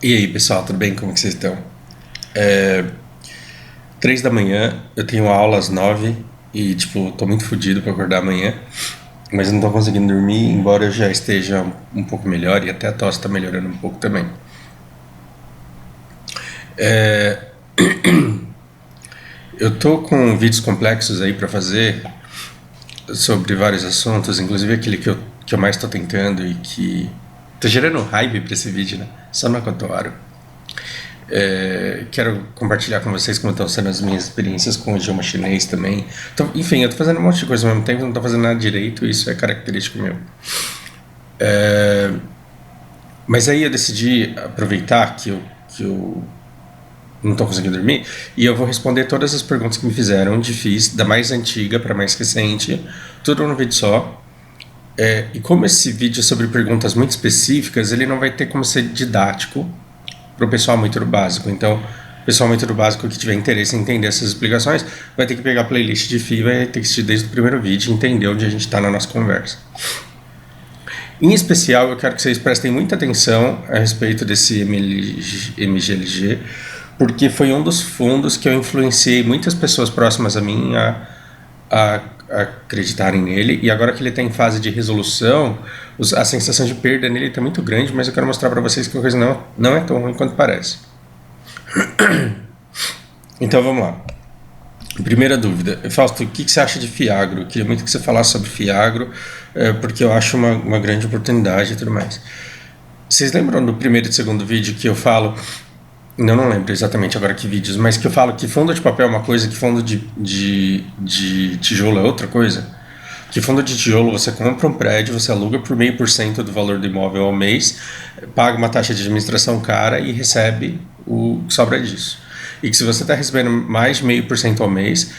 E aí, pessoal, tudo bem? Como que vocês estão? É 3 da manhã, eu tenho aula às 9 e, tipo, tô muito fodido pra acordar amanhã, mas eu não tô conseguindo dormir, embora eu já esteja um pouco melhor e até a tosse tá melhorando um pouco também. Eu tô com vídeos complexos aí pra fazer sobre vários assuntos, inclusive aquele que eu mais tô tentando e que tô gerando hype pra esse vídeo, né? Só no Cotoaro. Quero compartilhar com vocês como estão sendo as minhas experiências com o idioma chinês também. Então, enfim, eu tô fazendo um monte de coisa ao mesmo tempo, não tô fazendo nada direito, isso é característico meu. Mas aí eu decidi aproveitar que eu não tô conseguindo dormir e eu vou responder todas as perguntas que me fizeram, fiz da mais antiga para mais recente, tudo num vídeo só. E como esse vídeo é sobre perguntas muito específicas, ele não vai ter como ser didático para o pessoal muito do básico. Então, o pessoal muito do básico que tiver interesse em entender essas explicações vai ter que pegar a playlist de FI, vai ter que assistir desde o primeiro vídeo e entender onde a gente está na nossa conversa. Em especial, eu quero que vocês prestem muita atenção a respeito desse MGLG, porque foi um dos fundos que eu influenciei muitas pessoas próximas a mim a acreditarem nele, e agora que ele está em fase de resolução, a sensação de perda nele está muito grande, mas eu quero mostrar para vocês que a coisa não é tão ruim quanto parece. Então vamos lá. Primeira dúvida. Fausto, o que você acha de Fiagro? Eu queria muito que você falasse sobre Fiagro, porque eu acho uma grande oportunidade e tudo mais. Vocês lembram do primeiro e segundo vídeo que eu falo, não lembro exatamente agora que vídeos, mas que eu falo que fundo de papel é uma coisa, que fundo de tijolo é outra coisa? Que fundo de tijolo você compra um prédio, você aluga por 0,5% do valor do imóvel ao mês, paga uma taxa de administração cara e recebe o que sobra disso. E que se você está recebendo mais de 0,5% ao mês,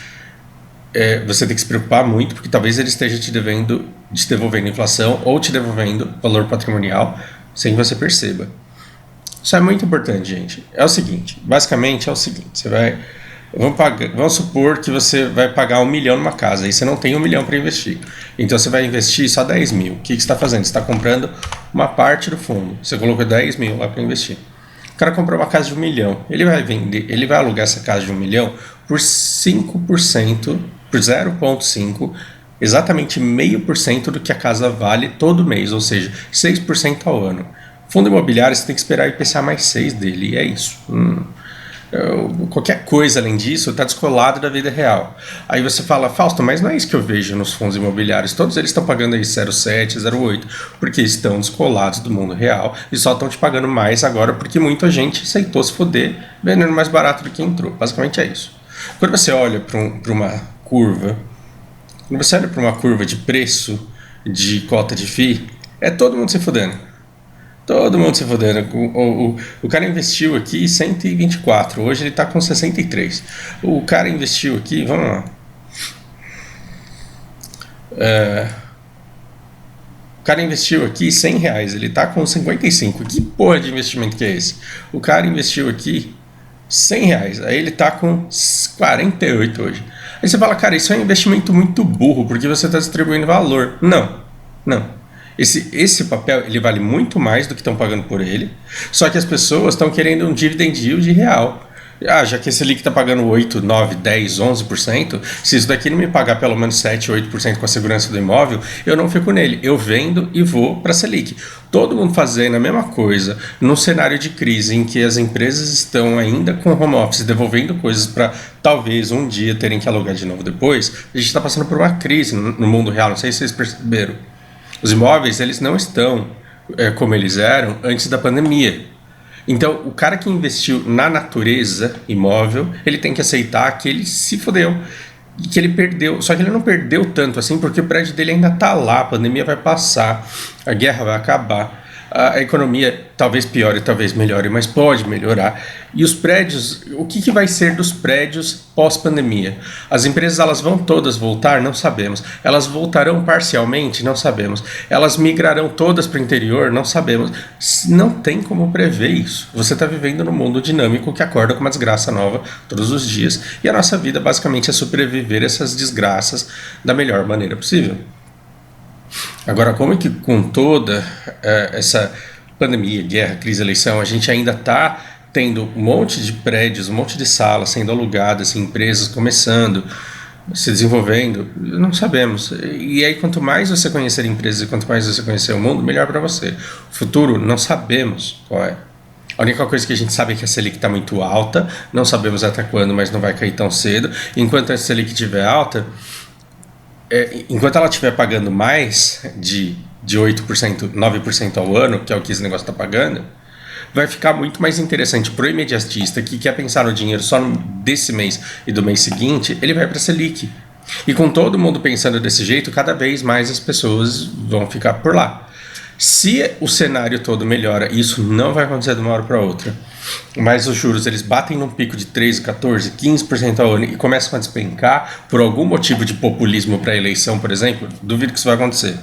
você tem que se preocupar muito, porque talvez ele esteja te devolvendo inflação ou te devolvendo valor patrimonial sem que você perceba. Isso é muito importante, gente. É o seguinte, basicamente é o seguinte, vamos supor que você vai pagar 1 milhão numa casa e você não tem 1 milhão para investir. Então você vai investir só 10 mil. O que você está fazendo? Você está comprando uma parte do fundo. Você colocou 10 mil lá para investir. O cara comprou uma casa de 1 milhão. Ele vai vender, ele vai alugar essa casa de 1 milhão por 5%, por 0,5%, exatamente 0,5% do que a casa vale todo mês, ou seja, 6% ao ano. Fundo imobiliário, você tem que esperar IPCA mais 6 dele, e é isso. Qualquer coisa além disso está descolado da vida real. Aí você fala, Fausto, mas não é isso que eu vejo nos fundos imobiliários. Todos eles estão pagando aí 0,7, 0,8, porque estão descolados do mundo real e só estão te pagando mais agora porque muita gente aceitou se foder vendendo mais barato do que entrou. Basicamente é isso. Quando você olha para uma curva, quando você olha para uma curva de preço de cota de FII, é todo mundo se fodendo. Todo mundo se fodendo. O cara investiu aqui 124, hoje ele está com 63. O cara investiu aqui, vamos lá. O cara investiu aqui R$ 100, ele está com 55. Que porra de investimento que é esse? O cara investiu aqui R$ 100, aí ele está com 48 hoje. Aí você fala, cara, isso é um investimento muito burro, porque você está distribuindo valor. Não. Esse papel ele vale muito mais do que estão pagando por ele, só que as pessoas estão querendo um dividend yield real. Já que esse Selic está pagando 8, 9, 10, 11%, se isso daqui não me pagar pelo menos 7, 8% com a segurança do imóvel, eu não fico nele. Eu vendo e vou para a Selic. Todo mundo fazendo a mesma coisa, num cenário de crise em que as empresas estão ainda com home office, devolvendo coisas para talvez um dia terem que alugar de novo depois, a gente está passando por uma crise no mundo real, não sei se vocês perceberam. Os imóveis, eles não estão como eles eram antes da pandemia. Então, o cara que investiu na natureza imóvel, ele tem que aceitar que ele se fodeu, que ele perdeu. Só que ele não perdeu tanto assim, porque o prédio dele ainda está lá, a pandemia vai passar, a guerra vai acabar, a economia talvez piore, talvez melhore, mas pode melhorar. E os prédios, o que vai ser dos prédios pós-pandemia? As empresas, elas vão todas voltar? Não sabemos. Elas voltarão parcialmente? Não sabemos. Elas migrarão todas para o interior? Não sabemos. Não tem como prever isso. Você está vivendo num mundo dinâmico que acorda com uma desgraça nova todos os dias. E a nossa vida basicamente é sobreviver essas desgraças da melhor maneira possível. Agora, como é que com toda essa pandemia, guerra, crise, eleição, a gente ainda está tendo um monte de prédios, um monte de salas sendo alugadas, empresas começando, se desenvolvendo, não sabemos. E aí, quanto mais você conhecer empresas e quanto mais você conhecer o mundo, melhor para você. O futuro, não sabemos qual é. A única coisa que a gente sabe é que a Selic está muito alta, não sabemos até quando, mas não vai cair tão cedo. Enquanto a Selic estiver alta, enquanto ela estiver pagando mais de 8%, 9% ao ano, que é o que esse negócio está pagando, vai ficar muito mais interessante para o imediatista que quer pensar no dinheiro só desse mês e do mês seguinte, ele vai para a Selic. E com todo mundo pensando desse jeito, cada vez mais as pessoas vão ficar por lá. Se o cenário todo melhora, isso não vai acontecer de uma hora para outra, mas os juros eles batem num pico de 13%, 14%, 15% ao ano e começam a despencar por algum motivo de populismo para a eleição, por exemplo, duvido que isso vai acontecer.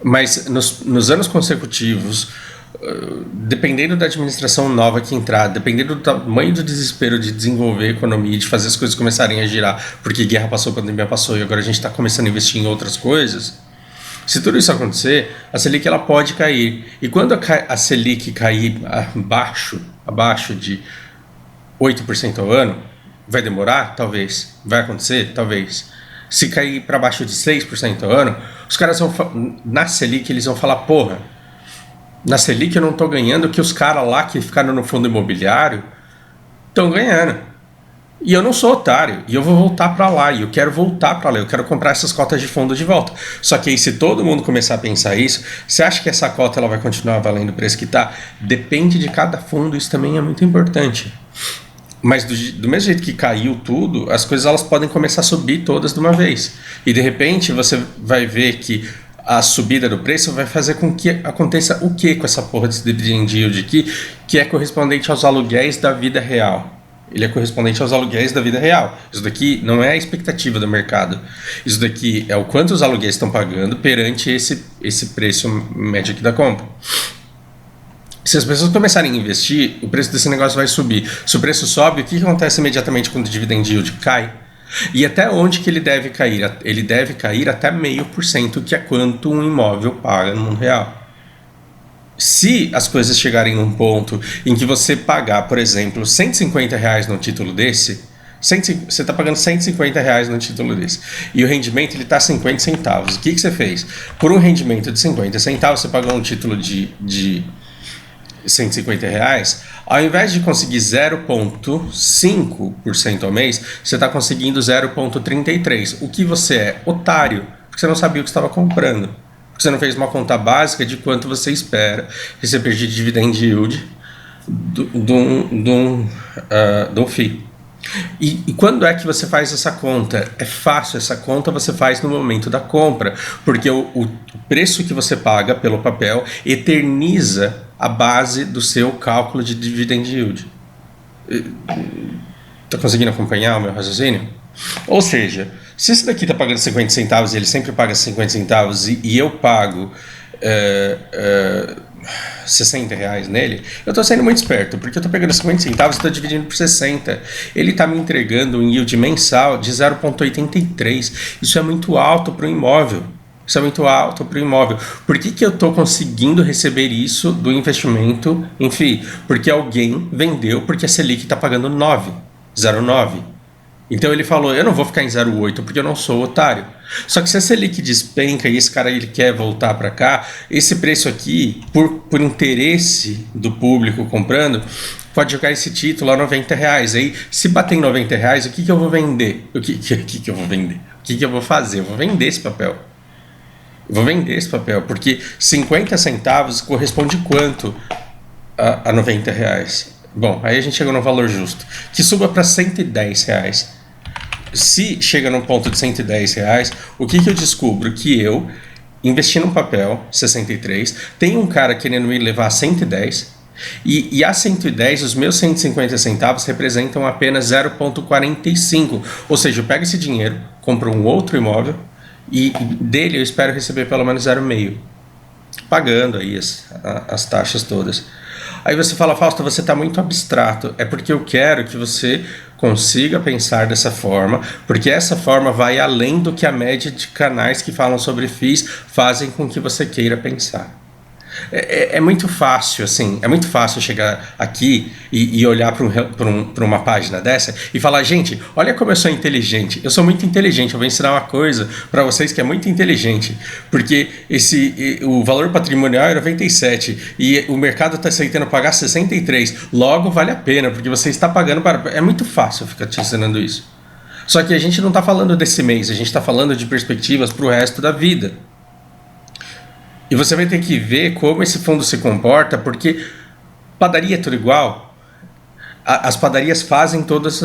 Mas nos anos consecutivos, dependendo da administração nova que entrar, dependendo do tamanho do desespero de desenvolver a economia, de fazer as coisas começarem a girar, porque guerra passou, pandemia passou e agora a gente está começando a investir em outras coisas, se tudo isso acontecer, a Selic ela pode cair. E quando a Selic cair abaixo de 8% ao ano, vai demorar? Talvez. Vai acontecer? Talvez. Se cair para baixo de 6% ao ano, os caras vão na Selic eles vão falar, porra, na Selic eu não estou ganhando o que os caras lá que ficaram no fundo imobiliário estão ganhando. E eu não sou otário, e eu vou voltar para lá, e eu quero voltar para lá, eu quero comprar essas cotas de fundo de volta. Só que aí se todo mundo começar a pensar isso, você acha que essa cota ela vai continuar valendo o preço que está? Depende de cada fundo, isso também é muito importante. Mas do mesmo jeito que caiu tudo, as coisas elas podem começar a subir todas de uma vez. E de repente você vai ver que a subida do preço vai fazer com que aconteça o que com essa porra desse dividend yield aqui, que é correspondente aos aluguéis da vida real. Ele é correspondente aos aluguéis da vida real. Isso daqui não é a expectativa do mercado. Isso daqui é o quanto os aluguéis estão pagando perante esse preço médio aqui da compra. Se as pessoas começarem a investir, o preço desse negócio vai subir. Se o preço sobe, o que acontece imediatamente quando o dividend yield cai? E até onde que ele deve cair? Ele deve cair até 0,5%, que é quanto um imóvel paga no mundo real. Se as coisas chegarem num ponto em que você pagar, por exemplo, R$150 num título desse, você está pagando R$150 num título desse, e o rendimento está 50 centavos. O que você fez? Por um rendimento de 50 centavos, você pagou um título de R$150, ao invés de conseguir 0,5% ao mês, você está conseguindo 0,33%. O que você é? Otário, porque você não sabia o que estava comprando. Porque você não fez uma conta básica de quanto você espera receber de dividend yield do FII. E quando é que você faz essa conta? É fácil, essa conta você faz no momento da compra, porque o preço que você paga pelo papel eterniza a base do seu cálculo de dividend yield. Está conseguindo acompanhar o meu raciocínio? Ou seja, se esse daqui está pagando 50 centavos e ele sempre paga 50 centavos e eu pago R$60 nele, eu estou sendo muito esperto, porque eu estou pegando 50 centavos e estou dividindo por 60. Ele está me entregando um yield mensal de 0,83. Isso é muito alto para o imóvel. Por que eu estou conseguindo receber isso do investimento? Enfim, porque alguém vendeu, porque a Selic está pagando 0,9. Então ele falou, eu não vou ficar em 0,8 porque eu não sou otário. Só que se a Selic despenca e esse cara ele quer voltar para cá, esse preço aqui, por interesse do público comprando, pode jogar esse título a R$90. Aí, se bater em R$90, o que eu vou vender? O que eu vou vender? O que eu vou fazer? Eu vou vender esse papel. Porque 50 centavos corresponde quanto a R$90? Bom, aí a gente chegou no valor justo, que suba para R$110. Se chega num ponto de R$110, o que eu descubro? Que eu investi num papel, 63, tem um cara querendo me levar a 110, e a 110, os meus 150 centavos representam apenas 0,45. Ou seja, eu pego esse dinheiro, compro um outro imóvel, e dele eu espero receber pelo menos 0,5, pagando aí as taxas todas. Aí você fala, Fausto, você está muito abstrato. É porque eu quero que você consiga pensar dessa forma, porque essa forma vai além do que a média de canais que falam sobre FIIs fazem com que você queira pensar. É muito fácil, assim, é muito fácil chegar aqui e olhar para uma página dessa e falar, gente, olha como eu sou inteligente. Eu sou muito inteligente, eu vou ensinar uma coisa para vocês que é muito inteligente, porque o valor patrimonial é 97 e o mercado está aceitando pagar 63, logo vale a pena, porque você está pagando para... É muito fácil ficar te ensinando isso. Só que a gente não está falando desse mês, a gente está falando de perspectivas para o resto da vida. E você vai ter que ver como esse fundo se comporta, porque padaria é tudo igual. As padarias fazem todas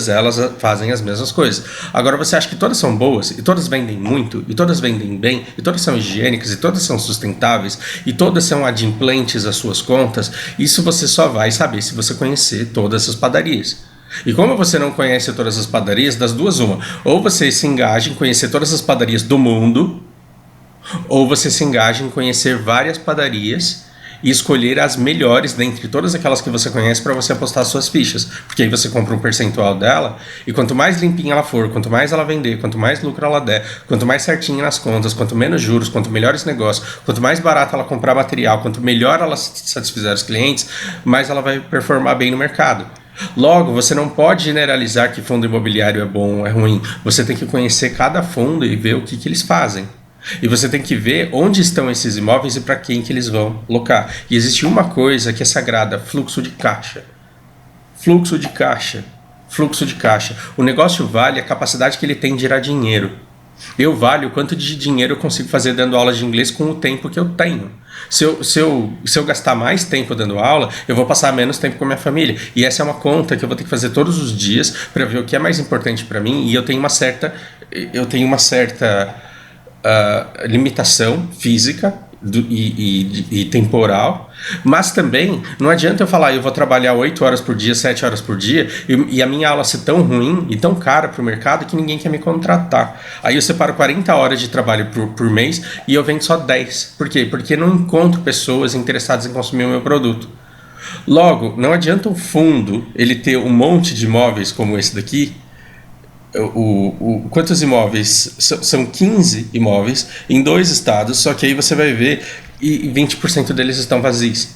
elas fazem as mesmas coisas. Agora você acha que todas são boas, e todas vendem muito, e todas vendem bem, e todas são higiênicas, e todas são sustentáveis, e todas são adimplentes às suas contas? Isso você só vai saber se você conhecer todas as padarias. E como você não conhece todas as padarias, das duas uma, ou você se engaja em conhecer todas as padarias do mundo, ou você se engaja em conhecer várias padarias e escolher as melhores dentre todas aquelas que você conhece para você apostar suas fichas, porque aí você compra um percentual dela e quanto mais limpinha ela for, quanto mais ela vender, quanto mais lucro ela der, quanto mais certinha nas contas, quanto menos juros, quanto melhores negócios, quanto mais barato ela comprar material, quanto melhor ela satisfizer os clientes, mais ela vai performar bem no mercado. Logo, você não pode generalizar que fundo imobiliário é bom ou é ruim. Você tem que conhecer cada fundo e ver o que eles fazem. E você tem que ver onde estão esses imóveis e para quem que eles vão locar. E existe uma coisa que é sagrada: fluxo de caixa. Fluxo de caixa. Fluxo de caixa. O negócio vale a capacidade que ele tem de gerar dinheiro. Eu valho o quanto de dinheiro eu consigo fazer dando aula de inglês com o tempo que eu tenho. Se eu gastar mais tempo dando aula, eu vou passar menos tempo com a minha família. E essa é uma conta que eu vou ter que fazer todos os dias para ver o que é mais importante para mim. E eu tenho uma certa limitação física e temporal, mas também não adianta eu falar eu vou trabalhar 8 horas por dia, 7 horas por dia e a minha aula ser tão ruim e tão cara para o mercado que ninguém quer me contratar. Aí eu separo 40 horas de trabalho por mês e eu vendo só 10. Por quê? Porque não encontro pessoas interessadas em consumir o meu produto. Logo, não adianta um fundo ele ter um monte de imóveis como esse daqui. Quantos imóveis? São 15 imóveis em 2 estados, só que aí você vai ver e 20% deles estão vazios.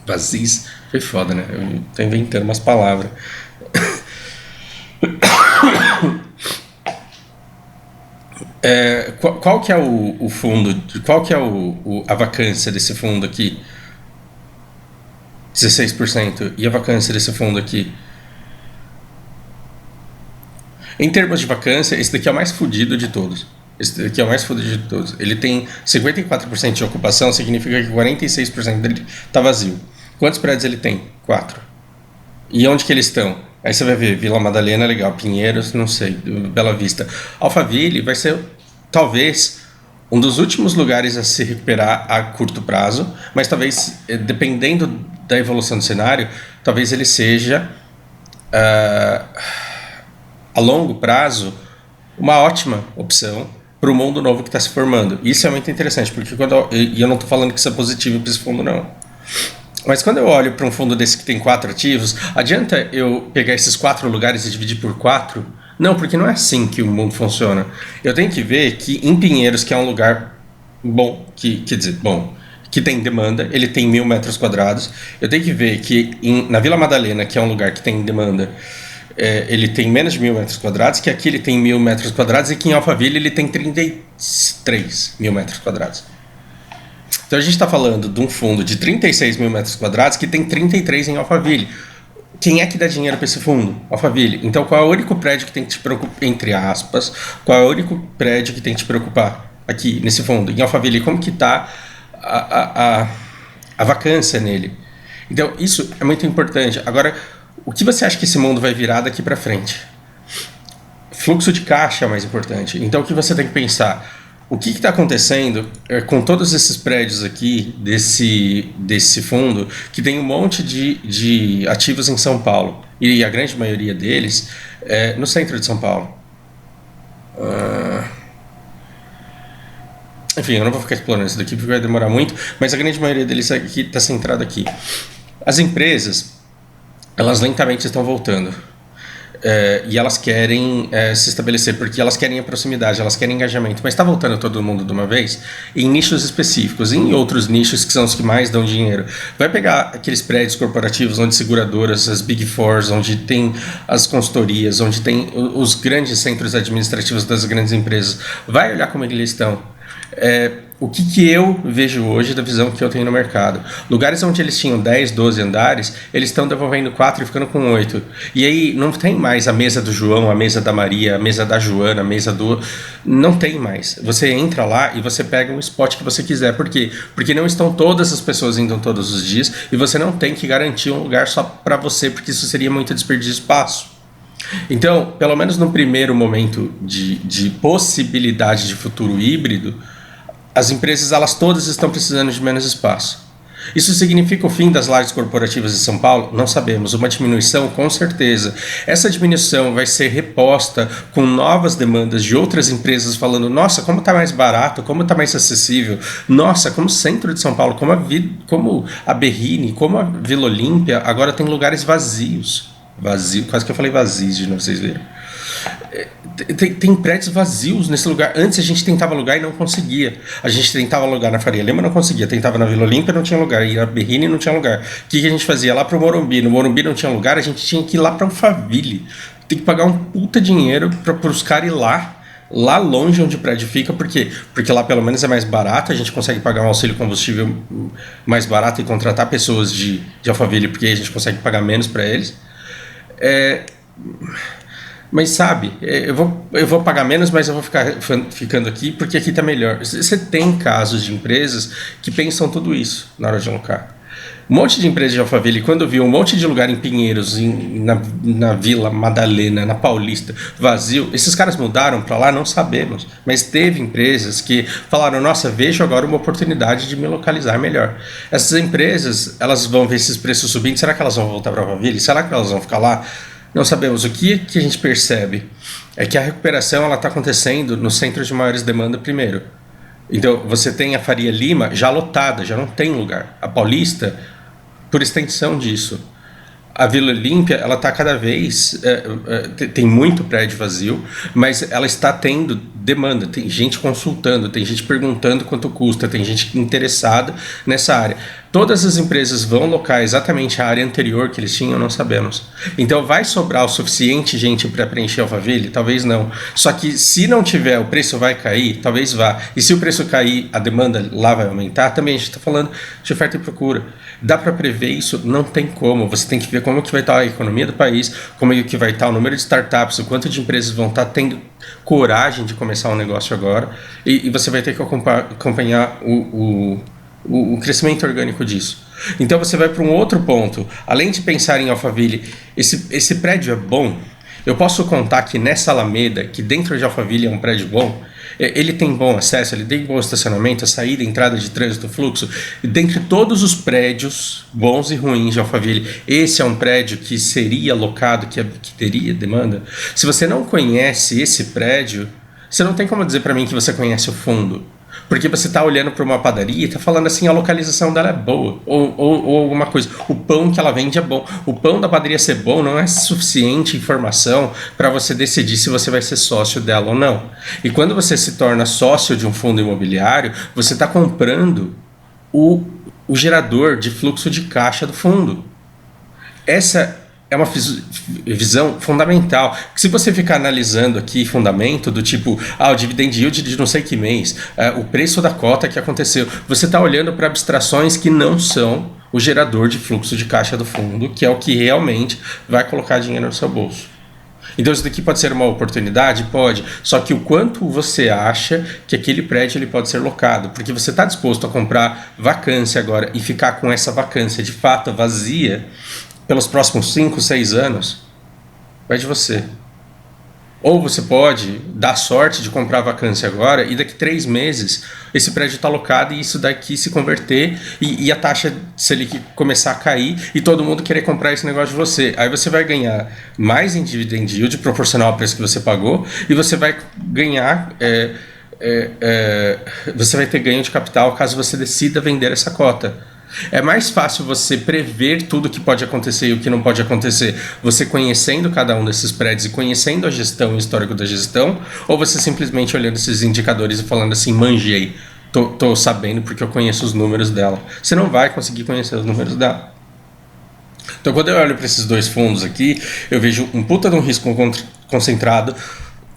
Vazios foi foda, né? Eu tô inventando umas palavras. Qual que é o fundo? Qual que é a vacância desse fundo aqui? 16%. E a vacância desse fundo aqui? Em termos de vacância, esse daqui é o mais fodido de todos. Ele tem 54% de ocupação, significa que 46% dele está vazio. Quantos prédios ele tem? 4. E onde que eles estão? Aí você vai ver Vila Madalena, legal, Pinheiros, não sei, Bela Vista. Alphaville vai ser, talvez, um dos últimos lugares a se recuperar a curto prazo, mas talvez, dependendo da evolução do cenário, talvez ele seja, a longo prazo, uma ótima opção para o mundo novo que está se formando. Isso é muito interessante, porque e eu não estou falando que isso é positivo para esse fundo, não. Mas quando eu olho para um fundo desse que tem 4 ativos, adianta eu pegar esses 4 lugares e dividir por 4? Não, porque não é assim que o mundo funciona. Eu tenho que ver que em Pinheiros, que é um lugar bom, que tem demanda, ele tem 1.000 metros quadrados. Eu tenho que ver que na Vila Madalena, que é um lugar que tem demanda, ele tem menos de 1.000 metros quadrados, que aqui ele tem 1.000 metros quadrados e que em Alphaville ele tem 33.000 metros quadrados. Então a gente está falando de um fundo de 36.000 metros quadrados que tem 33 em Alphaville. Quem é que dá dinheiro para esse fundo? Alphaville. Então qual é o único prédio que tem que te preocupar, entre aspas, qual é o único prédio que tem que te preocupar aqui nesse fundo? Em Alphaville, como que está a vacância nele? Então isso é muito importante. Agora, o que você acha que esse mundo vai virar daqui para frente? Fluxo de caixa é mais importante. Então o que você tem que pensar? O que está acontecendo com todos esses prédios aqui desse fundo, que tem um monte de ativos em São Paulo, e a grande maioria deles no centro de São Paulo. Enfim, eu não vou ficar explorando isso daqui porque vai demorar muito, mas a grande maioria deles aqui está centrado aqui. As empresas, elas lentamente estão voltando. E elas querem se estabelecer, porque elas querem a proximidade, elas querem engajamento. Mas está voltando todo mundo de uma vez em nichos específicos, em outros nichos que são os que mais dão dinheiro. Vai pegar aqueles prédios corporativos onde seguradoras, as Big Fours, onde tem as consultorias, onde tem os grandes centros administrativos das grandes empresas. Vai olhar como eles estão. O que eu vejo hoje da visão que eu tenho no mercado. Lugares onde eles tinham 10, 12 andares, eles estão devolvendo 4 e ficando com 8. E aí não tem mais a mesa do João, a mesa da Maria, a mesa da Joana, a mesa do... Não tem mais. Você entra lá e você pega um spot que você quiser. Por quê? Porque não estão todas as pessoas indo todos os dias e você não tem que garantir um lugar só para você, porque isso seria muito desperdício de espaço. Então, pelo menos no primeiro momento de possibilidade de futuro híbrido, as empresas, elas todas estão precisando de menos espaço. Isso significa o fim das lajes corporativas de São Paulo? Não sabemos. Uma diminuição, com certeza. Essa diminuição vai ser reposta com novas demandas de outras empresas falando: nossa, como está mais barato, como está mais acessível. Nossa, como o centro de São Paulo, como a Berrini, como a Vila Olímpia, agora tem lugares vazios. Vazio, quase que eu falei vazios de novo, vocês viram. Tem prédios vazios nesse lugar. Antes a gente tentava alugar e não conseguia. A gente tentava alugar na Faria Lima, não conseguia. Tentava na Vila Olímpia, não tinha lugar. E na Berrini não tinha lugar. O que a gente fazia? Lá pro Morumbi. No Morumbi não tinha lugar, a gente tinha que ir lá pra Alphaville. Tem que pagar um puta dinheiro para os caras ir lá longe onde o prédio fica. Por quê? Porque lá pelo menos é mais barato, a gente consegue pagar um auxílio combustível mais barato e contratar pessoas de Alphaville, porque a gente consegue pagar menos para eles. Mas sabe, eu vou pagar menos, mas eu vou ficar ficando aqui porque aqui está melhor. Você tem casos de empresas que pensam tudo isso na hora de alocar. Um monte de empresas de Alphaville, quando eu vi um monte de lugar em Pinheiros, na Vila Madalena, na Paulista, vazio, esses caras mudaram para lá, não sabemos. Mas teve empresas que falaram: nossa, vejo agora uma oportunidade de me localizar melhor. Essas empresas, elas vão ver esses preços subindo, será que elas vão voltar para Alphaville? Será que elas vão ficar lá? Não sabemos. O que a gente percebe é que a recuperação está acontecendo nos centros de maiores demandas primeiro. Então, você tem a Faria Lima já lotada, já não tem lugar. A Paulista, por extensão disso. A Vila Olímpia, ela está cada vez... tem muito prédio vazio, mas ela está tendo demanda. Tem gente consultando, tem gente perguntando quanto custa, tem gente interessada nessa área. Todas as empresas vão locar exatamente a área anterior que eles tinham, não sabemos. Então, vai sobrar o suficiente gente para preencher Alphaville? Talvez não. Só que se não tiver, o preço vai cair? Talvez vá. E se o preço cair, a demanda lá vai aumentar? Também a gente está falando de oferta e procura. Dá para prever isso? Não tem como. Você tem que ver como que vai estar a economia do país, como é que vai estar o número de startups, o quanto de empresas vão estar tendo coragem de começar um negócio agora, e você vai ter que acompanhar o crescimento orgânico disso. Então você vai para um outro ponto. Além de pensar em Alphaville, esse prédio é bom? Eu posso contar que nessa Alameda, que dentro de Alphaville é um prédio bom, ele tem bom acesso, ele tem bom estacionamento, a saída, a entrada de trânsito, fluxo. Dentre todos os prédios bons e ruins de Alphaville, esse é um prédio que seria alocado, que teria demanda. Se você não conhece esse prédio, você não tem como dizer para mim que você conhece o fundo. Porque você está olhando para uma padaria e está falando assim: a localização dela é boa, ou alguma coisa. O pão que ela vende é bom. O pão da padaria ser bom não é suficiente informação para você decidir se você vai ser sócio dela ou não. E quando você se torna sócio de um fundo imobiliário, você está comprando o gerador de fluxo de caixa do fundo. Essa é uma visão fundamental. Se você ficar analisando aqui fundamento do tipo, o dividend yield de não sei que mês, o preço da cota que aconteceu, você está olhando para abstrações que não são o gerador de fluxo de caixa do fundo, que é o que realmente vai colocar dinheiro no seu bolso. Então isso daqui pode ser uma oportunidade? Pode. Só que o quanto você acha que aquele prédio ele pode ser locado? Porque você está disposto a comprar vacância agora e ficar com essa vacância de fato vazia pelos próximos 5, 6 anos? Vai de você. Ou você pode dar sorte de comprar vacância agora e daqui 3 meses esse prédio está alocado e isso daqui se converter e a taxa Selic começar a cair e todo mundo querer comprar esse negócio de você. Aí você vai ganhar mais em dividend yield proporcional ao preço que você pagou e você vai ganhar... você vai ter ganho de capital caso você decida vender essa cota. É mais fácil você prever tudo que pode acontecer e o que não pode acontecer, você conhecendo cada um desses prédios e conhecendo a gestão e o histórico da gestão, ou você simplesmente olhando esses indicadores e falando assim, manjei, tô sabendo porque eu conheço os números dela. Você não vai conseguir conhecer os números dela. Então, quando eu olho para esses dois fundos aqui, eu vejo um puta de um risco concentrado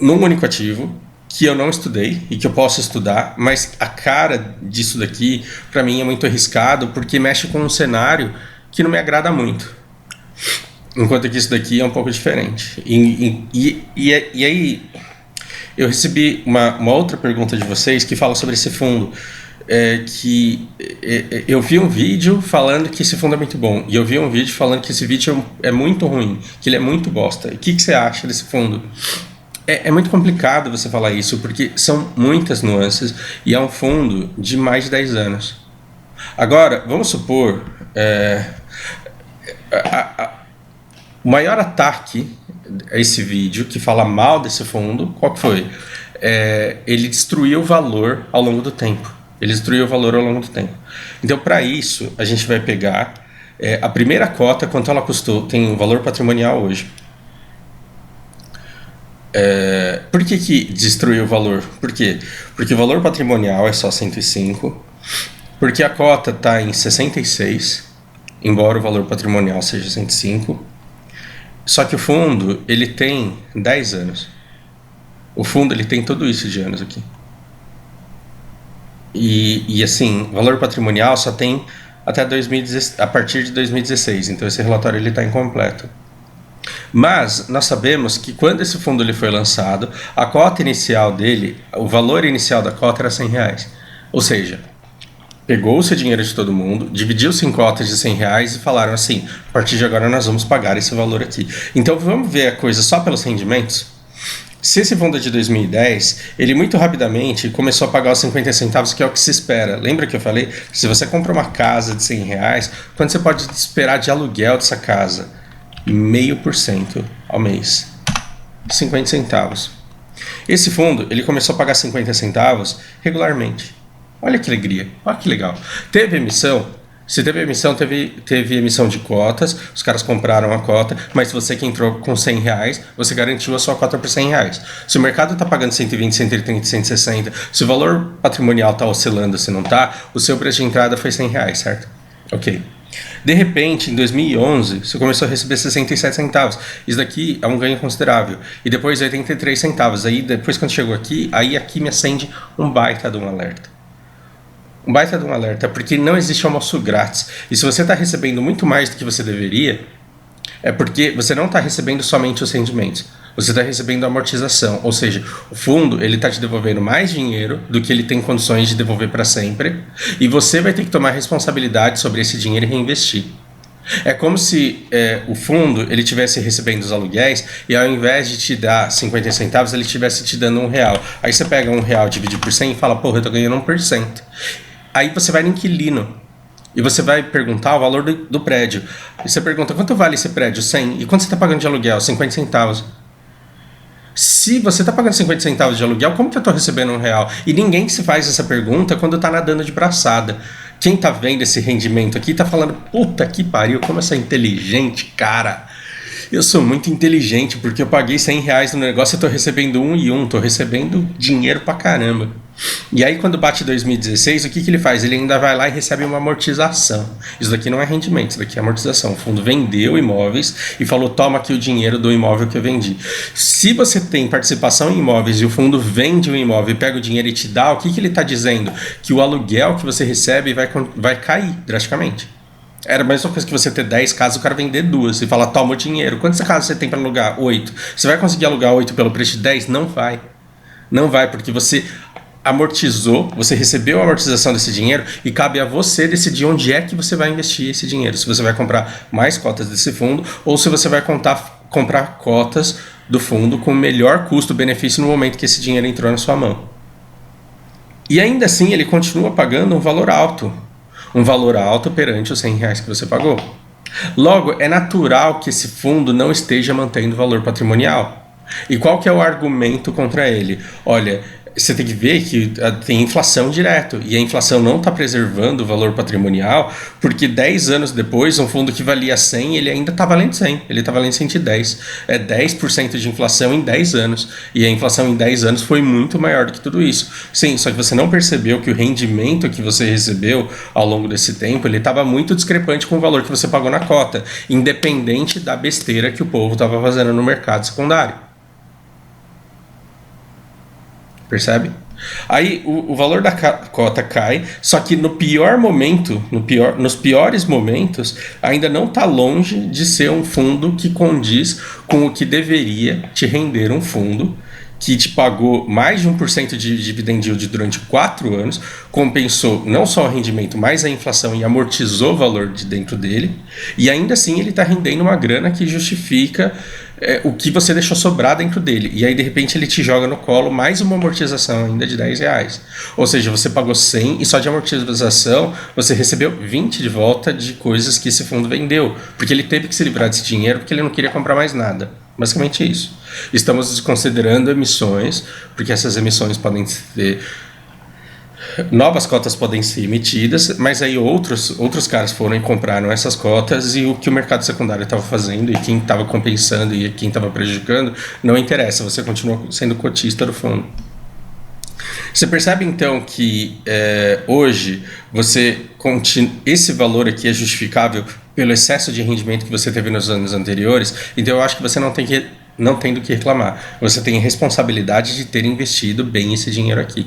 num único ativo, que eu não estudei e que eu posso estudar, mas a cara disso daqui, para mim, é muito arriscado, porque mexe com um cenário que não me agrada muito. Enquanto que isso daqui é um pouco diferente. E aí, eu recebi uma outra pergunta de vocês que fala sobre esse fundo. Eu vi um vídeo falando que esse fundo é muito bom, e eu vi um vídeo falando que esse vídeo é muito ruim, que ele é muito bosta. O que você acha desse fundo? É muito complicado você falar isso, porque são muitas nuances e é um fundo de mais de 10 anos. Agora, vamos supor, o maior ataque a esse vídeo, que fala mal desse fundo, qual que foi? Ele destruiu o valor ao longo do tempo. Então, para isso, a gente vai pegar a primeira cota, quanto ela custou, tem um valor patrimonial hoje. Por que destruiu o valor? Por quê? Porque o valor patrimonial é só 105, porque a cota está em 66, embora o valor patrimonial seja 105, só que o fundo ele tem 10 anos. O fundo ele tem tudo isso de anos aqui. E assim, o valor patrimonial só tem até 2016, a partir de 2016, então esse relatório ele está incompleto. Mas nós sabemos que quando esse fundo ele foi lançado, a cota inicial dele, o valor inicial da cota era R$100. Ou seja, pegou-se o dinheiro de todo mundo, dividiu-se em cotas de R$100 e falaram assim, a partir de agora nós vamos pagar esse valor aqui. Então vamos ver a coisa só pelos rendimentos? Se esse fundo é de 2010, ele muito rapidamente começou a pagar os 50 centavos, que é o que se espera. Lembra que eu falei que se você compra uma casa de R$100, quanto você pode esperar de aluguel dessa casa? 0,5% ao mês, 50 centavos. Esse fundo ele começou a pagar 50 centavos regularmente. Olha que alegria, olha que legal. Teve emissão? Se teve emissão, teve emissão de cotas, os caras compraram a cota, mas você que entrou com R$100, você garantiu a sua cota por R$100. Se o mercado está pagando 120, 130, 160, se o valor patrimonial está oscilando, se não está, o seu preço de entrada foi R$100, certo? Ok. De repente, em 2011, você começou a receber 67 centavos. Isso daqui é um ganho considerável. E depois 83 centavos. Aí depois quando chegou aqui, aí aqui me acende um baita de um alerta. Um baita de um alerta, porque não existe almoço grátis. E se você está recebendo muito mais do que você deveria, é porque você não está recebendo somente os rendimentos. Você está recebendo a amortização, ou seja, o fundo ele está te devolvendo mais dinheiro do que ele tem condições de devolver para sempre, e você vai ter que tomar responsabilidade sobre esse dinheiro e reinvestir. É como se o fundo ele estivesse recebendo os aluguéis e ao invés de te dar 50 centavos, ele estivesse te dando R$1. Aí você pega R$1, divide por 100 e fala, porra, eu estou ganhando 1%. Aí você vai no inquilino e você vai perguntar o valor do prédio. E você pergunta, quanto vale esse prédio? 100. E quanto você está pagando de aluguel? 50 centavos. Se você está pagando 50 centavos de aluguel, como que eu estou recebendo R$1? E ninguém se faz essa pergunta quando está nadando de braçada. Quem está vendo esse rendimento aqui está falando, puta que pariu, como eu sou inteligente, cara. Eu sou muito inteligente porque eu paguei R$100 no negócio e estou recebendo 1 e 1, estou recebendo dinheiro pra caramba. E aí quando bate 2016, o que ele faz? Ele ainda vai lá e recebe uma amortização. Isso daqui não é rendimento, isso daqui é amortização. O fundo vendeu imóveis e falou, toma aqui o dinheiro do imóvel que eu vendi. Se você tem participação em imóveis e o fundo vende um imóvel e pega o dinheiro e te dá, o que ele está dizendo? Que o aluguel que você recebe vai cair drasticamente. Era a mesma coisa que você ter 10 casas, o cara vender 2 e falar, toma o dinheiro. Quantas casas você tem para alugar? 8. Você vai conseguir alugar 8 pelo preço de 10? Não vai. Não vai, porque você amortizou, você recebeu a amortização desse dinheiro e cabe a você decidir onde é que você vai investir esse dinheiro. Se você vai comprar mais cotas desse fundo ou se você vai comprar cotas do fundo com melhor custo-benefício no momento que esse dinheiro entrou na sua mão. E ainda assim ele continua pagando um valor alto. Um valor alto perante os R$100 que você pagou. Logo, é natural que esse fundo não esteja mantendo valor patrimonial. E qual que é o argumento contra ele? Olha, você tem que ver que tem inflação direto, e a inflação não está preservando o valor patrimonial, porque 10 anos depois, um fundo que valia 100, ele ainda está valendo 100, ele está valendo 110. É 10% de inflação em 10 anos, e a inflação em 10 anos foi muito maior do que tudo isso. Sim, só que você não percebeu que o rendimento que você recebeu ao longo desse tempo, ele estava muito discrepante com o valor que você pagou na cota, independente da besteira que o povo estava fazendo no mercado secundário. Percebe? Aí o valor da cota cai, só que no pior momento, nos piores momentos, ainda não está longe de ser um fundo que condiz com o que deveria te render um fundo que te pagou mais de 1% de dividend yield durante 4 anos, compensou não só o rendimento, mas a inflação e amortizou o valor de dentro dele, e ainda assim ele está rendendo uma grana que justifica o que você deixou sobrar dentro dele. E aí, de repente, ele te joga no colo mais uma amortização ainda de R$10. Ou seja, você pagou 100 e só de amortização você recebeu 20 de volta de coisas que esse fundo vendeu. Porque ele teve que se livrar desse dinheiro porque ele não queria comprar mais nada. Basicamente isso. Estamos desconsiderando emissões, porque essas emissões podem ser... Novas cotas podem ser emitidas, mas aí outros caras foram e compraram essas cotas, e o que o mercado secundário estava fazendo e quem estava compensando e quem estava prejudicando não interessa, você continua sendo cotista do fundo. Você percebe então que hoje esse valor aqui é justificável pelo excesso de rendimento que você teve nos anos anteriores, então eu acho que você não tem do que reclamar. Você tem a responsabilidade de ter investido bem esse dinheiro aqui.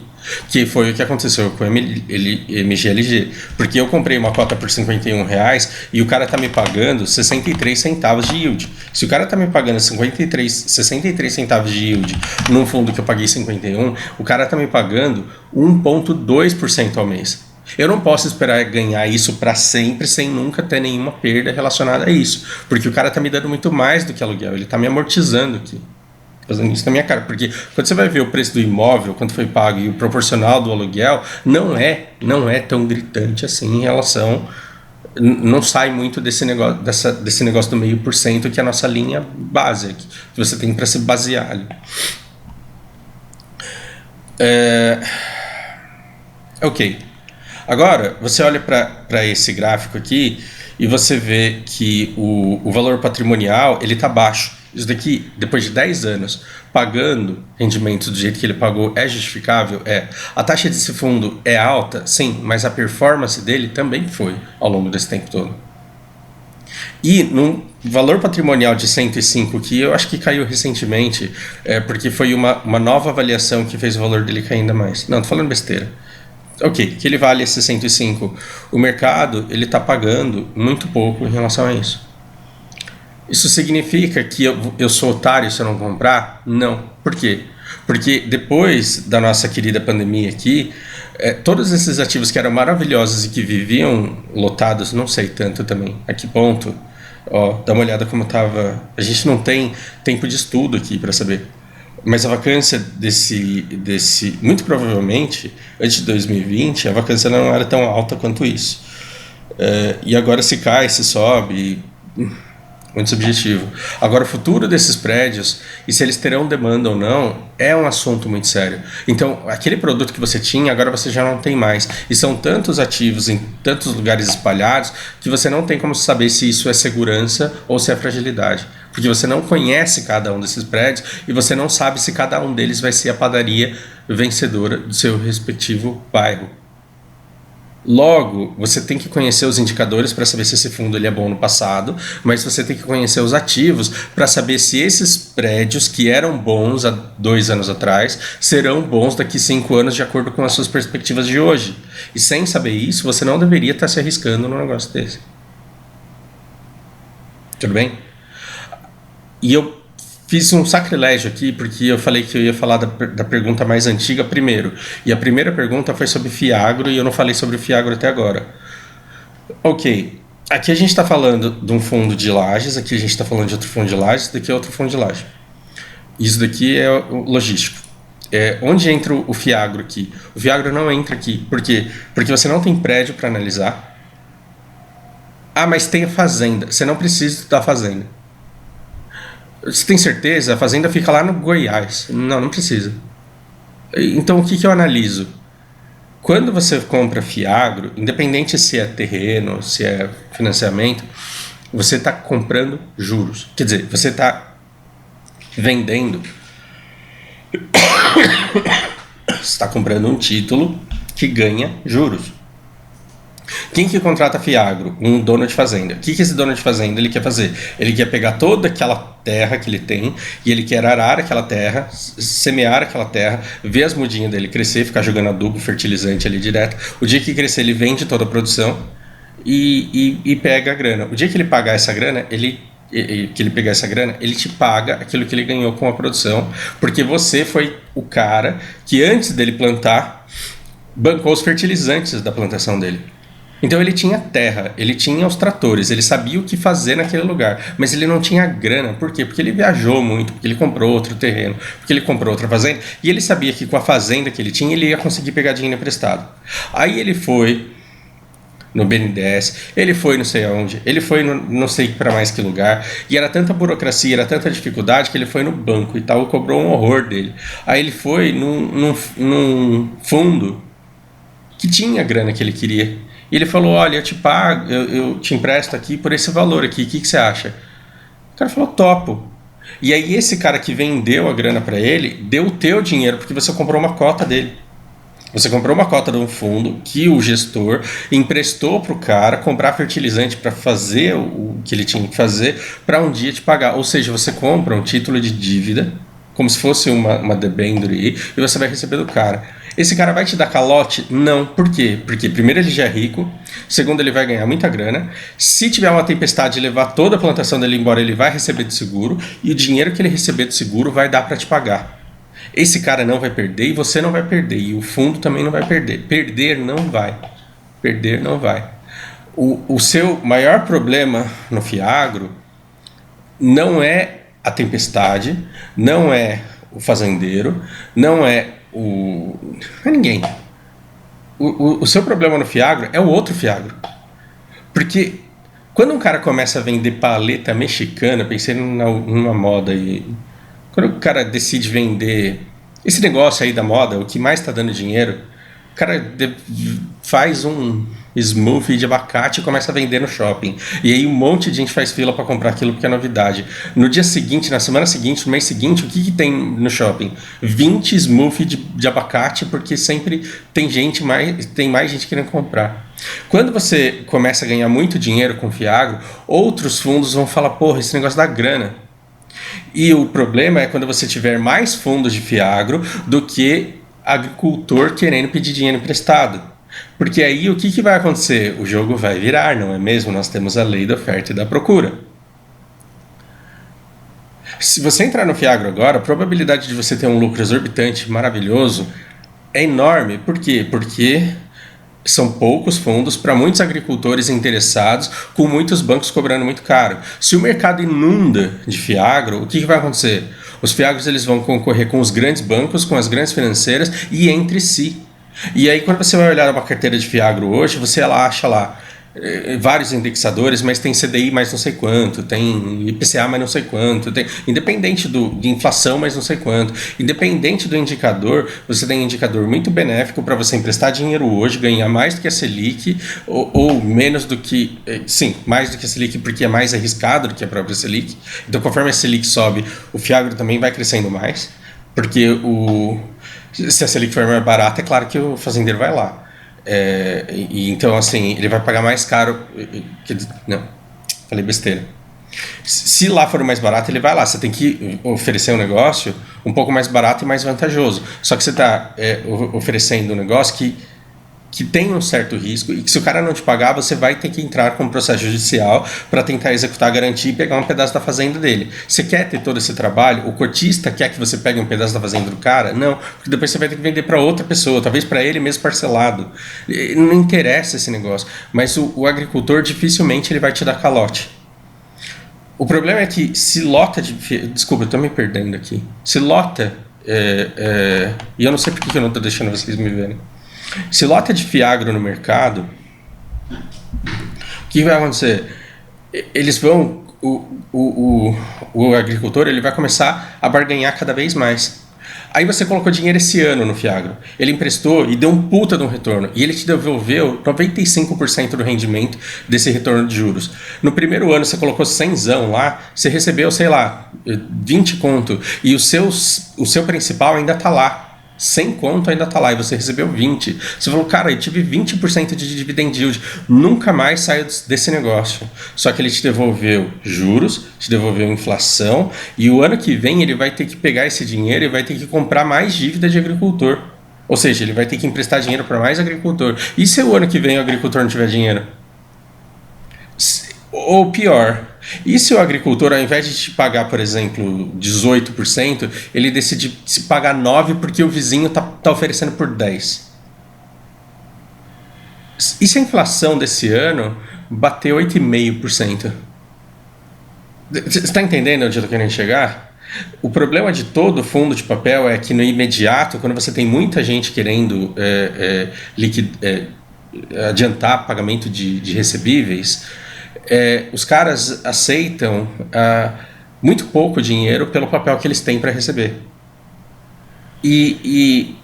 Que foi o que aconteceu com o MGLG. Porque eu comprei uma cota por R$51 e o cara tá me pagando 63 centavos de yield. Se o cara tá me pagando 63 centavos de yield num fundo que eu paguei 51, o cara tá me pagando 1,2% ao mês. Eu não posso esperar ganhar isso para sempre sem nunca ter nenhuma perda relacionada a isso, porque o cara tá me dando muito mais do que aluguel, ele tá me amortizando aqui, fazendo isso na minha cara, porque quando você vai ver o preço do imóvel, quanto foi pago e o proporcional do aluguel, não é tão gritante assim em relação, não sai muito desse negócio do 0,5% que é a nossa linha base que você tem para se basear ali. Ok. Agora, você olha para esse gráfico aqui e você vê que o valor patrimonial ele está baixo. Isso daqui, depois de 10 anos, pagando rendimentos do jeito que ele pagou, é justificável? É. A taxa desse fundo é alta? Sim, mas a performance dele também foi ao longo desse tempo todo. E num valor patrimonial de 105, que eu acho que caiu recentemente, porque foi uma nova avaliação que fez o valor dele cair ainda mais. Não, tô falando besteira. Ok, que ele vale esse 105. O mercado ele está pagando muito pouco em relação a isso. Isso significa que eu sou otário se eu não comprar? Não. Por quê? Porque depois da nossa querida pandemia aqui, todos esses ativos que eram maravilhosos e que viviam lotados, não sei tanto também a que ponto, dá uma olhada como estava. A gente não tem tempo de estudo aqui para saber. Mas a vacância desse muito provavelmente, antes de 2020, a vacância não era tão alta quanto isso. E agora se cai, se sobe, muito subjetivo. Agora o futuro desses prédios, e se eles terão demanda ou não, é um assunto muito sério. Então, aquele produto que você tinha, agora você já não tem mais. E são tantos ativos em tantos lugares espalhados, que você não tem como saber se isso é segurança ou se é fragilidade. Porque você não conhece cada um desses prédios e você não sabe se cada um deles vai ser a padaria vencedora do seu respectivo bairro. Logo, você tem que conhecer os indicadores para saber se esse fundo ele é bom no passado, mas você tem que conhecer os ativos para saber se esses prédios que eram bons há 2 anos atrás serão bons daqui 5 anos de acordo com as suas perspectivas de hoje. E sem saber isso, você não deveria estar se arriscando num negócio desse. Tudo bem? E eu fiz um sacrilégio aqui, porque eu falei que eu ia falar da pergunta mais antiga primeiro. E a primeira pergunta foi sobre Fiagro, e eu não falei sobre Fiagro até agora. Ok, aqui a gente está falando de um fundo de lajes, aqui a gente está falando de outro fundo de lajes, daqui é outro fundo de laje. Isso daqui é o logístico. Onde entra o Fiagro aqui? O Fiagro não entra aqui. Por quê? Porque você não tem prédio para analisar. Ah, mas tem a fazenda. Você não precisa da fazenda. Você tem certeza? A fazenda fica lá no Goiás. Não precisa. Então, o que eu analiso? Quando você compra Fiagro, independente se é terreno, se é financiamento, você está comprando juros. Quer dizer, você está vendendo, você está comprando um título que ganha juros. Quem que contrata Fiagro? Um dono de fazenda. O que esse dono de fazenda ele quer fazer? Ele quer pegar toda aquela terra que ele tem e ele quer arar aquela terra, semear aquela terra, ver as mudinhas dele crescer, ficar jogando adubo, fertilizante ali direto. O dia que crescer ele vende toda a produção e pega a grana. O dia que ele pagar essa grana, ele te paga aquilo que ele ganhou com a produção, porque você foi o cara que antes dele plantar bancou os fertilizantes da plantação dele. Então ele tinha terra, ele tinha os tratores, ele sabia o que fazer naquele lugar, mas ele não tinha grana. Por quê? Porque ele viajou muito, porque ele comprou outro terreno, porque ele comprou outra fazenda, e ele sabia que com a fazenda que ele tinha, ele ia conseguir pegar dinheiro emprestado. Aí ele foi no BNDES, ele foi não sei aonde, ele foi no, não sei para mais que lugar, e era tanta burocracia, era tanta dificuldade que ele foi no banco e tal, cobrou um horror dele. Aí ele foi num fundo que tinha a grana que ele queria. E ele falou, olha, eu te pago, eu te empresto aqui por esse valor aqui, o que você acha? O cara falou, topo. E aí esse cara que vendeu a grana para ele, deu o teu dinheiro, porque você comprou uma cota dele. Você comprou uma cota de um fundo que o gestor emprestou para o cara comprar fertilizante para fazer o que ele tinha que fazer para um dia te pagar. Ou seja, você compra um título de dívida, como se fosse uma debênture, e você vai receber do cara. Esse cara vai te dar calote? Não. Por quê? Porque primeiro ele já é rico, segundo ele vai ganhar muita grana, se tiver uma tempestade e levar toda a plantação dele embora, ele vai receber do seguro, e o dinheiro que ele receber do seguro vai dar para te pagar. Esse cara não vai perder e você não vai perder, e o fundo também não vai perder. Perder não vai. Perder não vai. O seu maior problema no Fiagro não é a tempestade, não é o fazendeiro, não é ninguém. O seu problema no Fiagro é o outro Fiagro. Porque quando um cara começa a vender paleta mexicana, pensei numa moda aí, quando o cara decide vender esse negócio aí da moda, o que mais está dando dinheiro, o cara faz um smoothie de abacate e começa a vender no shopping. E aí um monte de gente faz fila para comprar aquilo porque é novidade. No dia seguinte, na semana seguinte, no mês seguinte, o que tem no shopping? 20 smoothies de abacate, porque sempre tem mais gente querendo comprar. Quando você começa a ganhar muito dinheiro com Fiagro, outros fundos vão falar, porra, esse negócio dá grana. E o problema é quando você tiver mais fundos de Fiagro do que agricultor querendo pedir dinheiro emprestado. Porque aí o que vai acontecer? O jogo vai virar, não é mesmo? Nós temos a lei da oferta e da procura. Se você entrar no Fiagro agora, a probabilidade de você ter um lucro exorbitante, maravilhoso, é enorme. Por quê? Porque são poucos fundos para muitos agricultores interessados, com muitos bancos cobrando muito caro. Se o mercado inunda de Fiagro, o que vai acontecer? Os Fiagros eles vão concorrer com os grandes bancos, com as grandes financeiras e entre si. E aí quando você vai olhar uma carteira de Fiagro hoje, você acha lá vários indexadores, mas tem CDI mais não sei quanto, tem IPCA mais não sei quanto, tem, independente de inflação mais não sei quanto, independente do indicador, você tem um indicador muito benéfico para você emprestar dinheiro hoje, ganhar mais do que a Selic, ou menos do que, sim, mais do que a Selic, porque é mais arriscado do que a própria Selic. Então conforme a Selic sobe, o Fiagro também vai crescendo mais, porque se a Selic for mais barata, é claro que o fazendeiro vai lá. Então assim, ele vai pagar mais caro. Não, falei besteira. Se lá for mais barato, ele vai lá. Você tem que oferecer um negócio um pouco mais barato e mais vantajoso. Só que você está oferecendo um negócio que tem um certo risco e que se o cara não te pagar, você vai ter que entrar com um processo judicial para tentar executar a garantia e pegar um pedaço da fazenda dele. Você quer ter todo esse trabalho? O cotista quer que você pegue um pedaço da fazenda do cara? Não, porque depois você vai ter que vender para outra pessoa, talvez para ele mesmo parcelado. Não interessa esse negócio, mas o agricultor dificilmente ele vai te dar calote. O problema é que se lota de... Desculpa, eu estou me perdendo aqui. Se lota... e eu não sei por que eu não estou deixando vocês me verem. Se lota de Fiagro no mercado, o que vai acontecer? Eles vão... O agricultor ele vai começar a barganhar cada vez mais. Aí você colocou dinheiro esse ano no Fiagro. Ele emprestou e deu um puta de um retorno. E ele te devolveu 95% do rendimento desse retorno de juros. No primeiro ano você colocou 100zão lá, você recebeu, sei lá, 20 conto. E o seu principal ainda tá lá. 100 conto ainda tá lá e você recebeu 20. Você falou, cara, eu tive 20% de dividend yield, nunca mais saio desse negócio. Só que ele te devolveu juros, te devolveu inflação, e o ano que vem ele vai ter que pegar esse dinheiro e vai ter que comprar mais dívida de agricultor. Ou seja, ele vai ter que emprestar dinheiro para mais agricultor. E se o ano que vem o agricultor não tiver dinheiro? Ou pior, e se o agricultor, ao invés de te pagar, por exemplo, 18%, ele decide se pagar 9% porque o vizinho tá oferecendo por 10%? E se a inflação desse ano bater 8,5%? Você está entendendo onde eu estou querendo chegar? O problema de todo fundo de papel é que no imediato, quando você tem muita gente querendo adiantar pagamento de recebíveis, os caras aceitam muito pouco dinheiro pelo papel que eles têm para receber. E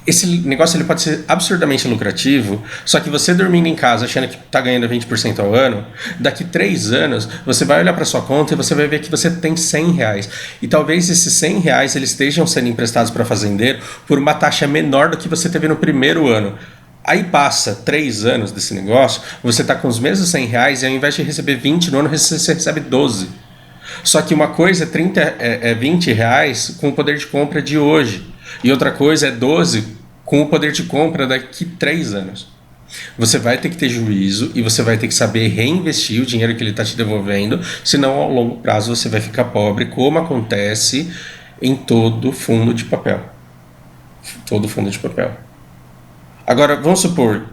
esse negócio ele pode ser absurdamente lucrativo, só que você dormindo em casa achando que está ganhando 20% ao ano, daqui 3 anos você vai olhar para sua conta e você vai ver que você tem R$100. E talvez esses R$100 eles estejam sendo emprestados para fazendeiro por uma taxa menor do que você teve no primeiro ano. Aí passa 3 anos desse negócio, você está com os mesmos R$100 e ao invés de receber 20 no ano, você recebe 12. Só que uma coisa é R$20 com o poder de compra de hoje. E outra coisa é 12 com o poder de compra daqui 3 anos. Você vai ter que ter juízo e você vai ter que saber reinvestir o dinheiro que ele está te devolvendo, senão ao longo prazo você vai ficar pobre, como acontece em todo fundo de papel. Todo fundo de papel. Agora, vamos supor,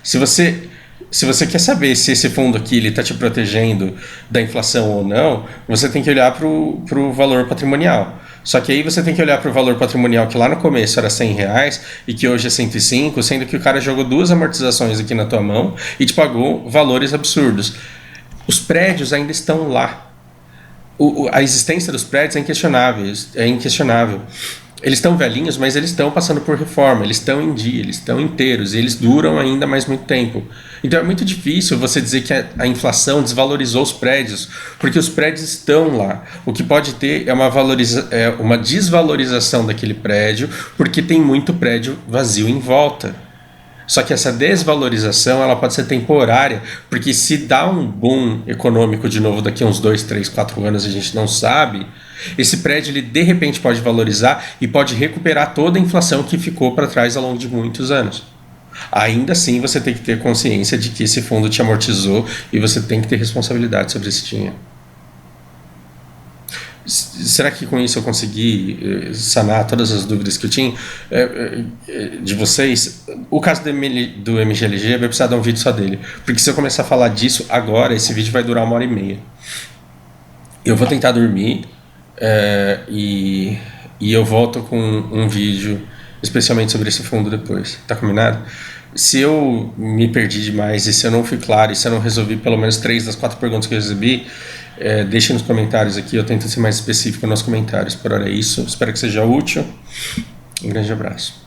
se você quer saber se esse fundo aqui está te protegendo da inflação ou não, você tem que olhar para o valor patrimonial. Só que aí você tem que olhar para o valor patrimonial que lá no começo era R$100 e que hoje é 105, sendo que o cara jogou 2 amortizações aqui na tua mão e te pagou valores absurdos. Os prédios ainda estão lá. A existência dos prédios é inquestionável. Eles estão velhinhos, mas eles estão passando por reforma, eles estão em dia, eles estão inteiros e eles duram ainda mais muito tempo. Então é muito difícil você dizer que a inflação desvalorizou os prédios, porque os prédios estão lá. O que pode ter é uma desvalorização daquele prédio, porque tem muito prédio vazio em volta. Só que essa desvalorização ela pode ser temporária, porque se dá um boom econômico de novo daqui a uns 2, 3, 4 anos, a gente não sabe, esse prédio ele de repente pode valorizar e pode recuperar toda a inflação que ficou para trás ao longo de muitos anos. Ainda assim você tem que ter consciência de que esse fundo te amortizou e você tem que ter responsabilidade sobre esse dinheiro. Será que com isso eu consegui sanar todas as dúvidas que eu tinha de vocês? O caso do MGLG vai precisar dar um vídeo só dele, porque se eu começar a falar disso agora, esse vídeo vai durar 1h30. Eu vou tentar dormir e eu volto com um vídeo especialmente sobre esse fundo depois, tá combinado? Se eu me perdi demais e se eu não fui claro e se eu não resolvi pelo menos 3 das 4 perguntas que eu recebi, deixe nos comentários aqui, eu tento ser mais específico nos comentários. Por hora é isso, espero que seja útil. Um grande abraço.